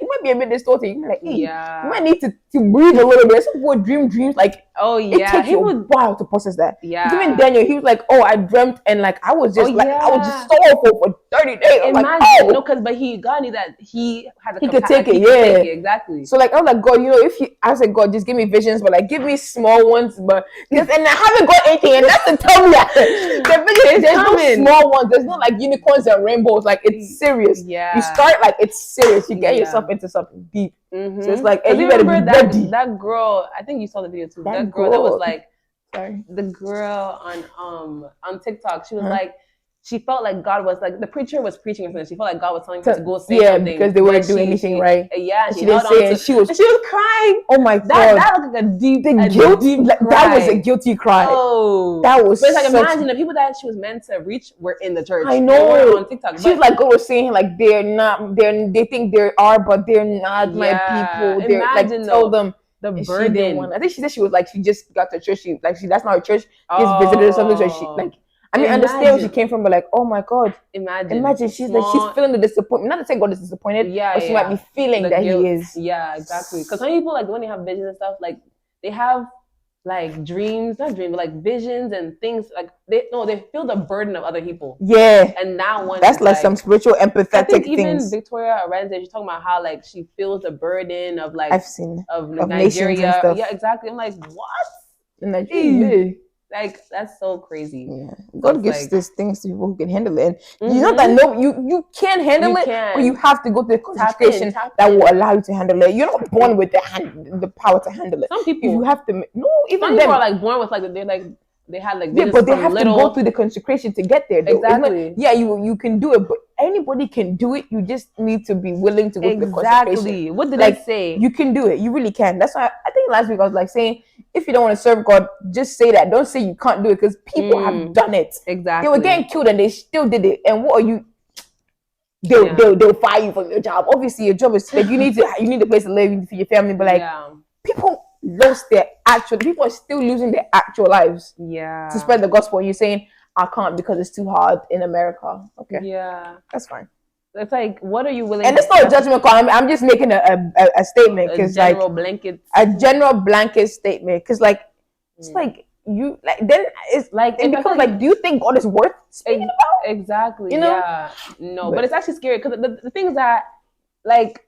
you might be a bit distorted. You might be like, hey, you might need to breathe a little bit. Some people dream dreams like. Oh yeah, it takes you a while to process that. Yeah, even Daniel, he was like, "Oh, I dreamt and like I was just I was just sorrowful for 30 days." I'm like, "Oh, no," but God knew that he had he could take it. Yeah, exactly. So like I was like, God, I said, God, just give me visions, but like give me small ones, and I haven't got anything, and that's to tell me that the visions there's no small ones, there's no like unicorns and rainbows, like it's serious. Yeah, you start like it's serious. You get yourself into something deep. Mm-hmm. So it's like, hey, you better be ready. That girl, I think you saw the video too. That girl that was like, the girl on TikTok. She was like, she felt like God was like the preacher was preaching or something. She felt like God was telling her to go say something. Because they weren't doing anything right. Yeah, she didn't say it. She was crying. Oh my God, that looked like a deep cry. That was a guilty cry. Oh, that was. But it's like imagine the people that she was meant to reach were in the church. I know. They were on TikTok. She was like, God was saying like they think they are, but they're not my people. They're like tell them. The burden. I think she said she was like she just got to church. That's not her church. She just visited or something. So she like. I mean, I understand where she came from, but like, oh my God. Imagine she's like she's feeling the disappointment. Not to say God is disappointed, but she might be feeling that guilt. He is. Yeah, exactly. Because some people like when they have visions and stuff, like they have like dreams, not dreams, but like visions and things like they feel the burden of other people. Yeah. And that one that's like some spiritual empathetic I think even things. Victoria Arent, she's talking about how like she feels the burden of like I've seen of Nigeria. And stuff. Yeah, exactly. I'm like, what? Nigeria. Like that's so crazy. Yeah, God gives these things to people who can handle it. And you know that you can handle it, but you have to go to the concentration that will allow you to handle it. You're not born with the power to handle it. Some people you have to some people are like born with like they had like but they have to go through the consecration to get there. Though. Exactly. You can do it, but anybody can do it. You just need to be willing to go through the consecration. What did I say? You can do it. You really can. That's why I think last week I was like saying, if you don't want to serve God, just say that. Don't say you can't do it because people have done it. Exactly. They were getting killed and they still did it. And what are you? They'll fire you from your job. Obviously, your job is like you need a place to live, you need to feed your family. But like people lost their people are still losing their actual lives. Yeah. To spread the gospel. And you're saying, I can't because it's too hard in America. Okay. Yeah. That's fine. It's like, what are you willing? And it's not a judgment call. I'm just making a statement because like a general blanket statement because like it's like you like then it's like it becomes like do you think God is worth speaking about? Exactly. You know? Yeah. No, but it's actually scary because the thing is that like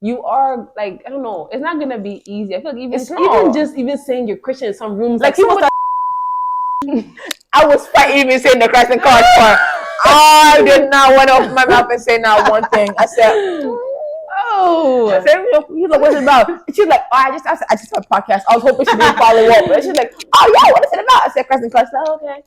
you are like I don't know. It's not gonna be easy. I feel like even saying you're Christian in some rooms like people. I was fighting even saying the Christ and Christ part. I did not want to open my mouth and say not one thing. I said, "Oh." I said, "He's like, what's it about?" And she's like, "Oh, I just have a podcast. I was hoping she didn't follow up." And she's like, "Oh yeah, what is it about?" I said, "Christ and Christ." Oh, okay.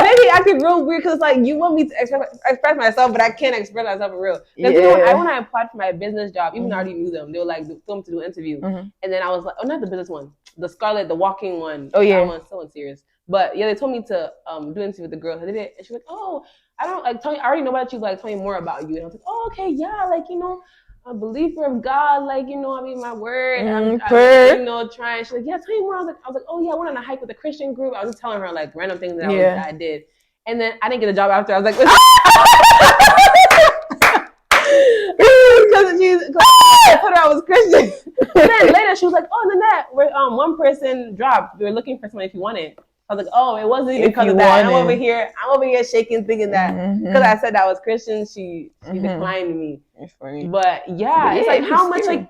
Maybe acting real weird because like you want me to express myself, but I can't express myself for real. Because you know, when I applied for my business job, even though I already knew them, they were like film to do an interview, and then I was like, oh, not the business one, the Scarlet, the walking one. Oh yeah, that one's so serious. But yeah, they told me to do an interview with the girl. I did it, and she was like, oh, I don't like tell me. I already know about you. Like tell me more about you. And I was like, oh, okay, yeah, like you know. A believer of God, like you know, I mean, my word, I'm you know, trying. She's like, yeah, tell me more. I was like, oh yeah, I went on a hike with a Christian group. I was just telling her like random things that I did, and then I didn't get a job after. I was like, because I told her I was Christian. And then later she was like, oh, Nanette, one person dropped. We were looking for someone if you wanted. I was like, oh, it wasn't even because of that. I'm over here shaking, thinking that because I said I was Christian, she declined me. It's funny. But yeah, it's like how much like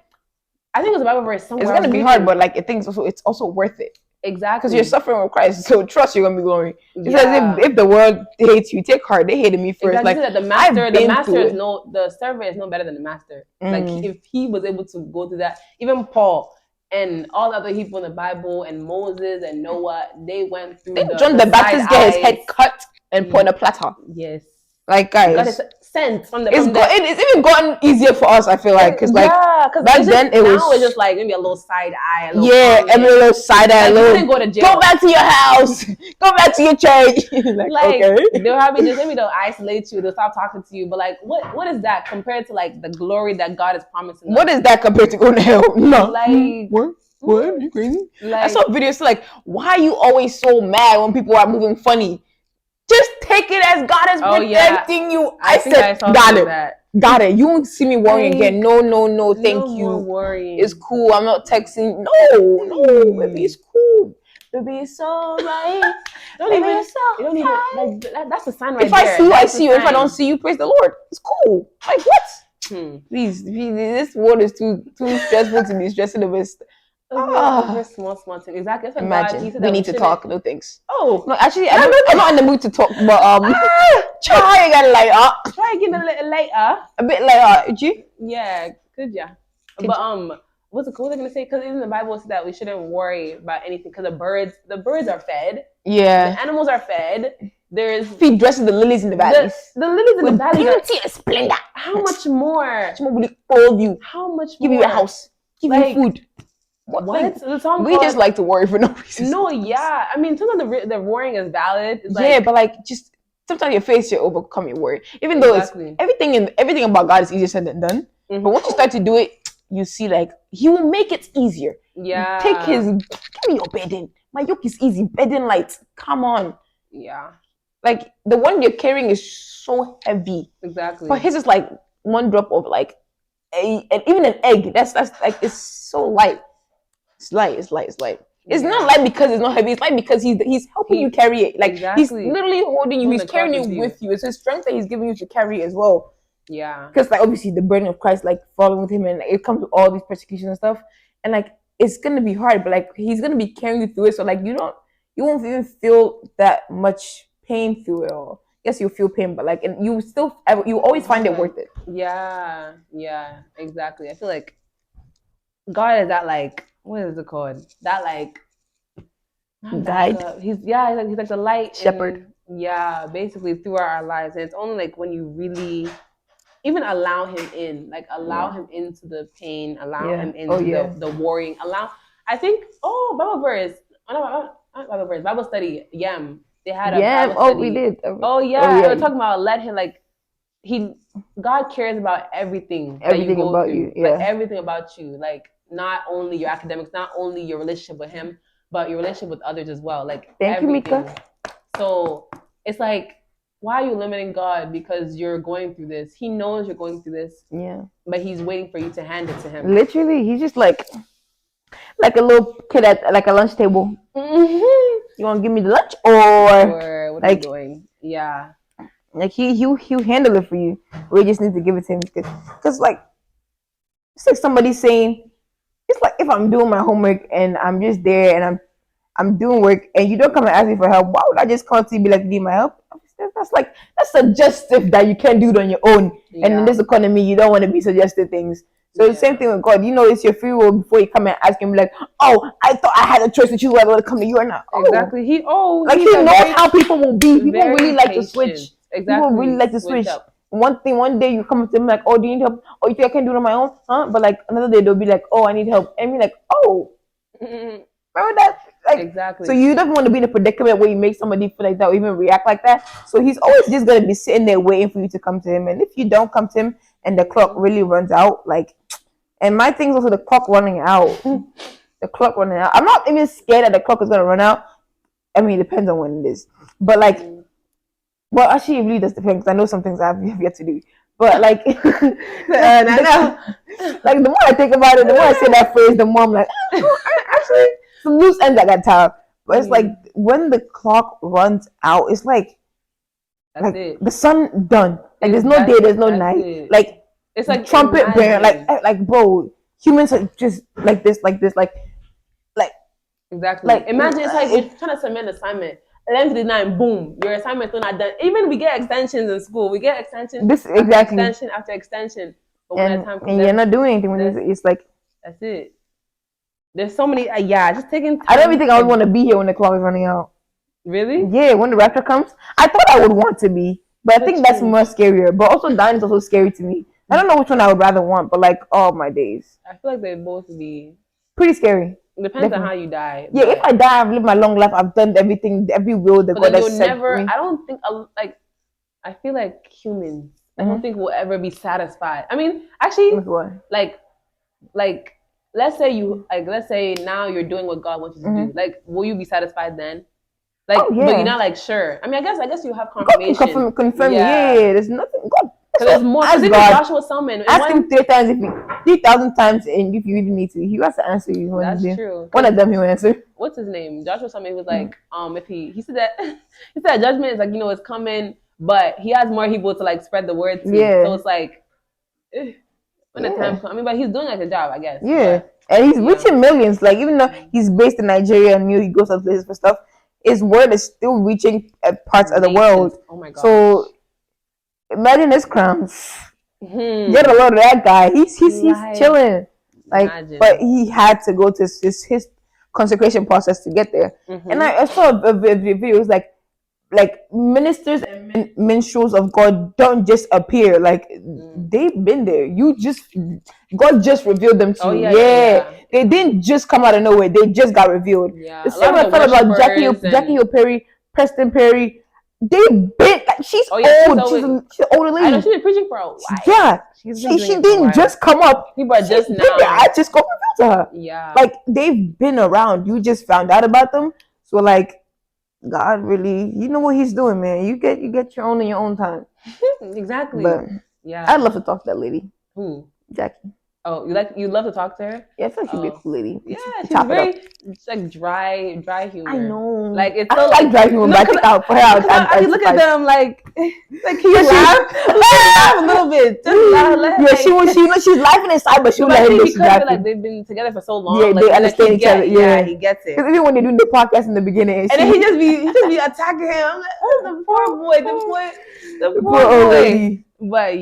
I think it was a Bible verse somewhere. It's gonna be hard, but like I think it's also worth it. Exactly. Because you're suffering with Christ, so trust you're gonna be glory. It says if the world hates you, take heart. They hated me first. Exactly. Like the servant is no better than the master. Like if he was able to go through that, even Paul. And all the other people in the Bible and Moses and Noah, they went through John the Baptist get his head cut and put on a platter. Yes. Like guys. Got his sent from it's even gotten easier for us, I feel like. Because like back then it was just like maybe a little side eye. A little side eye. Like, go to jail. Go back to your house. Go back to your church. like okay. They'll have you just maybe they'll isolate you. They'll stop talking to you. But like what is that compared to like the glory that God is promising? What is that compared to going to hell? No. Like what? Are you crazy? Like, I saw videos like, why are you always so mad when people are moving funny? Just take it as God is protecting you. I said, got it. You won't see me worrying again. No, thank you. Worrying. It's cool. I'm not texting. No, baby, it's cool. Baby, it's all right. You don't even like that's a sign right there. If I see you, I see you. If I don't see you, praise the Lord. It's cool. Like what? Please, this world is too stressful to be stressing over. Over small things. Exactly. Imagine we need to talk. No thanks. Oh no, actually, I'm not in the mood to talk. But try again later. Try again a little later. A bit later. Did you? Yeah, good. Yeah. But what was I gonna say? Because in the Bible says that we shouldn't worry about anything because the birds are fed. Yeah. The animals are fed. There's feed dresses the lilies in the valleys. The lilies in the valleys. Beauty and splendor. How much more? How much more will it clothe you? How much give more? you a house? Give you food? What? We just like to worry for no reason. No, yeah. I mean, sometimes the worrying is valid. It's but like just sometimes your face should overcome your worry. Even though it's everything about God is easier said than done. But once you start to do it, you see like He will make it easier. Yeah. Give me your burden. My yoke is easy. Burden light. Come on. Yeah. Like the one you're carrying is so heavy. Exactly. But his is like one drop of like and even an egg. That's like it's so light. It's light. It's not light because it's not heavy. It's light because he's helping you carry it. Like he's literally holding you. He's carrying it with you. It's his strength that he's giving you to carry as well. Yeah. Because like obviously the burden of Christ, like following with him, and it comes with all these persecutions and stuff. And like it's gonna be hard, but like he's gonna be carrying you through it. So like you won't even feel that much pain through it all. Yes, you'll feel pain, but like and you always find it worth it. Yeah, exactly. I feel like God is that like. What is it called? That like guide. He's like the light shepherd. Yeah, basically through our lives, and it's only like when you really even allow him in, like allow him into the pain, allow him into the worrying. I think Bible verse, Bible study. Yam. They had a Bible study. We did. They were talking about let him like God cares about everything that you go about through, you. Yeah. like everything about you, like. Not only your academics, not only your relationship with him, but your relationship with others as well. Like thank you, Mika. So it's like, why are you limiting God because you're going through this? He knows you're going through this. Yeah. But he's waiting for you to hand it to him. Literally, he's just like a little kid at like a lunch table. Mm-hmm. You want to give me the lunch or what are you doing? Yeah. Like he'll handle it for you. We just need to give it to him because like it's like somebody saying, it's like if I'm doing my homework and I'm just there and I'm doing work and you don't come and ask me for help, why would I just come to you and be like, need my help? That's suggestive that you can't do it on your own. Yeah. And in this economy, you don't want to be suggested things. So the same thing with God. You know, it's your free will before you come and ask him, like, oh, I thought I had a choice to choose whether to come to you or not. Oh. Exactly. He knows how people will be. People really like to switch. Exactly. People really like to switch. One day you come up to them like, oh, do you need help? Oh, you think I can do it on my own? Huh? But like another day they'll be like, oh, I need help. And me like, oh, remember that? Like, exactly. So you don't want to be in a predicament where you make somebody feel like that or even react like that. So he's always just gonna be sitting there waiting for you to come to him. And if you don't come to him and the clock really runs out, like, and my thing is also the clock running out. The clock running out. I'm not even scared that the clock is gonna run out. I mean, it depends on when it is. But like, well, actually, it really does depend because I know some things I have yet to do. But like, like the more I think about it, the more I say that phrase, the more I'm like, actually, some loose ends at that time. But it's like when the clock runs out, it's like, the sun done. Like there's no day, there's no night. Like it's like trumpet bear. Like bro, humans are just like this. Exactly. Like imagine it's like you're trying to submit an assignment. 11:59, boom, your assignment's still not done. Even we get extensions in school. We get extension extension after extension. But when that time comes, you're not doing anything when it's like that's it. There's so many. Just taking time. I don't even think I would want to be here when the clock is running out. Really? Yeah, when the rapture comes, I thought I would want to be, but I think that's more scarier. But also dying is also scary to me. I don't know which one I would rather want, but like, oh my days. I feel like they both be pretty scary. Depends on how you die. Yeah, if I die, I've lived my long life. I've done everything, every will that God has set for me. I don't think I feel like humans. I don't think we'll ever be satisfied. I mean, actually, like let's say now you're doing what God wants you to do. Like, will you be satisfied then? Like, but you're not like sure. I mean, I guess you have confirmation. God confirm. Yeah, there's nothing. God. Because there's more. Because even Joshua Salmon. Ask him 3,000 times, and if you even need to, he has to answer you. That's true. One of them he will answer. What's his name? Joshua Salmon was like, if he said that judgment is like, it's coming, but he has more people to like spread the word to. Yeah. So it's like, when the time comes. I mean, but he's doing like a job, I guess. Yeah, and he's reaching millions. Like even though he's based in Nigeria and he goes to places for stuff, his word is still reaching parts of the world. Oh my god! So imagine his crowns. Get a load of that guy. He's chilling. Like, but he had to go to his consecration process to get there. And I saw a video. It was like ministers and minstrels of God don't just appear. Like they've been there. God just revealed them to you. Yeah. They didn't just come out of nowhere. They just got revealed. Yeah. The same I felt about Jackie Hill Perry, Preston Perry. They've been she's old. She's an older lady. I know she's been preaching for a while. Yeah, she didn't just come up. People are just now. I just go reveal to her. Yeah, like they've been around. You just found out about them. So like, God really, you know what He's doing, man. You get your own in your own time. Exactly. But yeah, I'd love to talk to that lady. Who? Jackie. Oh, you love to talk to her? Yeah, I feel like she'd be a cool lady. Yeah, she's very like dry humor. I know. Like it's I don't like dry humor, but I think out for her. I look at them like can you laugh? Laugh a little bit. Just laugh. She's laughing inside, but she'll let him know she's laughing. Like they've been together for so long. Yeah, they understand each other. Yeah, he gets it. Because even when they do the podcast in the beginning, and then he just be attacking him. I'm like, oh, the poor boy, the poor boy. But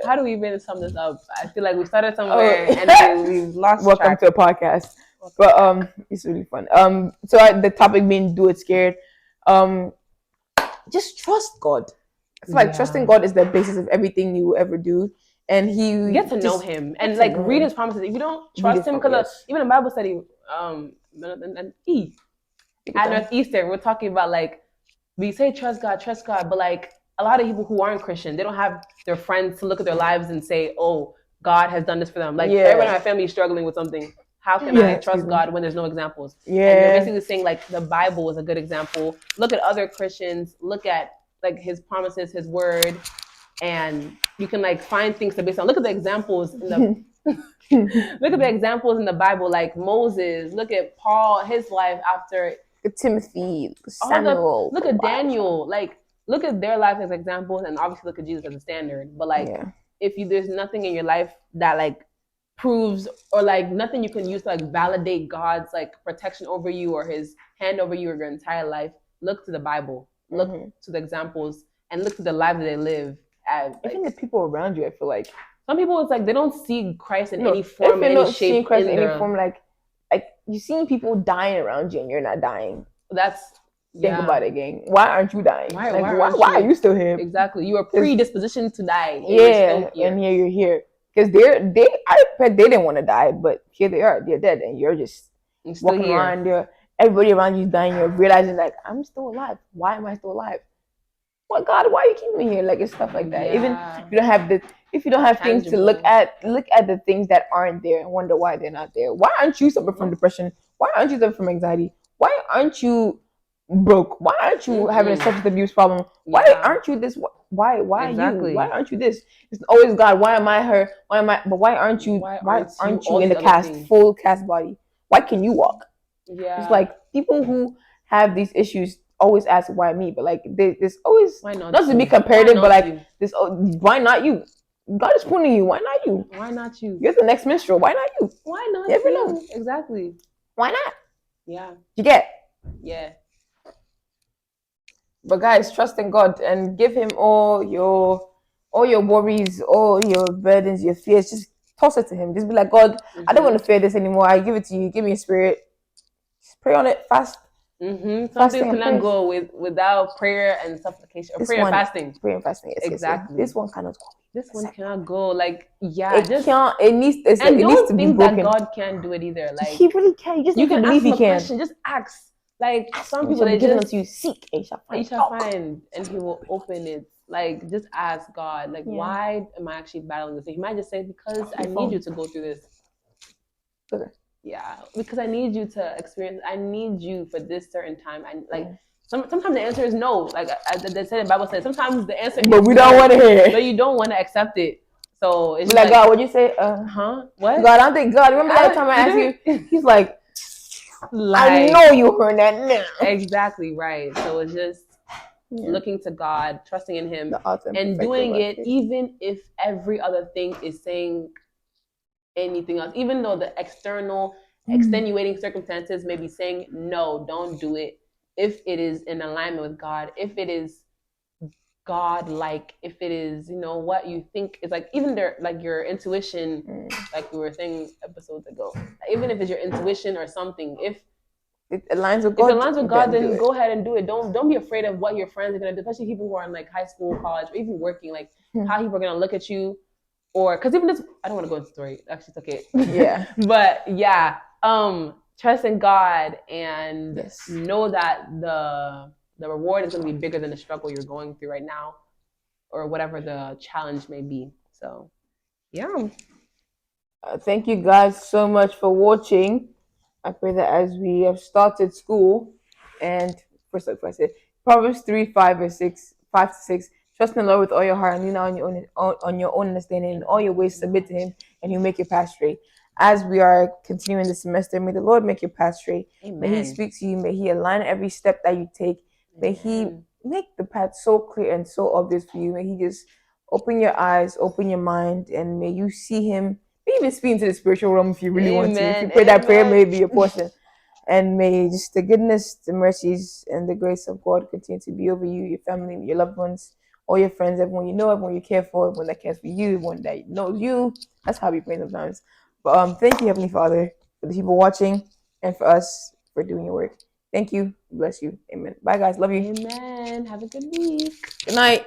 how do we even sum this up? I feel like we started somewhere and then we've lost Welcome track. to a podcast. But it's really fun. So the topic being do it scared. Just trust God. I feel like trusting God is the basis of everything you will ever do. And you get to know Him and like read His promises. If you don't trust Him, because even in Bible study, at Northeastern, we're talking about like we say trust God, but like a lot of people who aren't Christian, they don't have their friends to look at their lives and say, "Oh, God has done this for them." Like everyone in my family is struggling with something. how can I trust God when there's no examples? And you're basically saying like the Bible is a good example. Look at other Christians. Look at like His promises, His word, and you can like find things to base on. Look at the examples in the look at the examples in the Bible, like Moses. Look at Paul, his life after Timothy, Samuel. Look at Daniel. Like look at their life as examples, and obviously look at Jesus as a standard. But like, if there's nothing in your life that like proves or like nothing you can use to like validate God's like protection over you or His hand over you or your entire life, look to the Bible. Look to the examples and look to the life that they live. Even the people around you, I feel like some people, it's like they don't see Christ in any form, in any shape, Christ in any form. Like you seeing people dying around you and you're not dying. Think about it again. Why aren't you dying? Why are you still here? Exactly, you are predispositioned to die. And here you're here because I bet they didn't want to die, but here they are. They're dead, and you're just walking around there. Everybody around you is dying. You're realizing like I'm still alive. Why am I still alive? Well, God, why are you keeping me here? Like it's stuff like that. Even if you don't have things to look at the things that aren't there and wonder why they're not there. Why aren't you suffering from depression? Why aren't you suffering from anxiety? Why aren't you broke? Why aren't you having a substance abuse problem? Why aren't you this? Why you? Why aren't you this? It's always God. Why am I her? Why am I? But why aren't you? Why aren't you in the full cast body? Why can you walk? It's like people who have these issues always ask why me, but like there's always not to be comparative, but like this. Why not you? God is pointing you. Why not you? Why not you? You're the next minstrel. Why not you? Why not you? Never know. Exactly. Why not? Yeah. You get? Yeah. But guys, trust in God and give Him all your worries, all your burdens, your fears. Just toss it to Him. Just be like, God, I don't want to fear this anymore. I give it to you. Give me a spirit. Just pray on it. Fast. Some things cannot go without prayer and supplication, or prayer and fasting. Prayer and fasting, yes, exactly. This one cannot go. This one cannot go. Like, it needs to be broken. That God can't do it either. Like He really can. You can believe He can. Question. Just ask. Like some people, they just you seek and you shall find, and He will open it. Like just ask God. Like why am I actually battling this? He might just say because I need you to go through this. Okay. Yeah, because I need you to experience. I need you for this certain time. I like. Sometimes the answer is no. Like they said, the Bible says sometimes the answer. But we don't want to hear it. But you don't want to accept it. So it's like God, what'd you say? What? God, I don't think God. Remember that time I asked you? He's like, I know you heard that now. Exactly right. So it's just looking to God, trusting in Him, and doing it even if every other thing is saying anything else, even though the external extenuating circumstances may be saying no, don't do it. If it is in alignment with God, if it is God, like if it is, what you think is like, even there, like your intuition, like we were saying episodes ago, even if it's your intuition or something, if it aligns with God, then go ahead and do it. Don't be afraid of what your friends are gonna do, especially people who are in like high school, college, or even working. Like how people are gonna look at you, or because even this, I don't want to go into the story. Actually, it's okay. Yeah, but yeah, trust in God and know that the reward is going to be bigger than the struggle you're going through right now, or whatever the challenge may be. So, yeah. Thank you guys so much for watching. I pray that as we have started school, and first of all, I said Proverbs 3:5-6, 5-6. Trust in the Lord with all your heart and lean on your own understanding. In all your ways, submit to Him, and He'll make your path straight. As we are continuing the semester, may the Lord make your path straight. Amen. May He speak to you. May He align every step that you take. May He make the path so clear and so obvious for you. May He just open your eyes, open your mind, and may you see Him. May even speak into the spiritual realm if you really want to. If you pray that prayer, may be your portion. And may just the goodness, the mercies, and the grace of God continue to be over you, your family, your loved ones, all your friends, everyone you know, everyone you care for, everyone that cares for you, everyone that knows you. That's how we pray sometimes. But thank you, Heavenly Father, for the people watching and for us for doing your work. Thank you. Bless you. Amen. Bye, guys. Love you. Amen. Have a good week. Good night.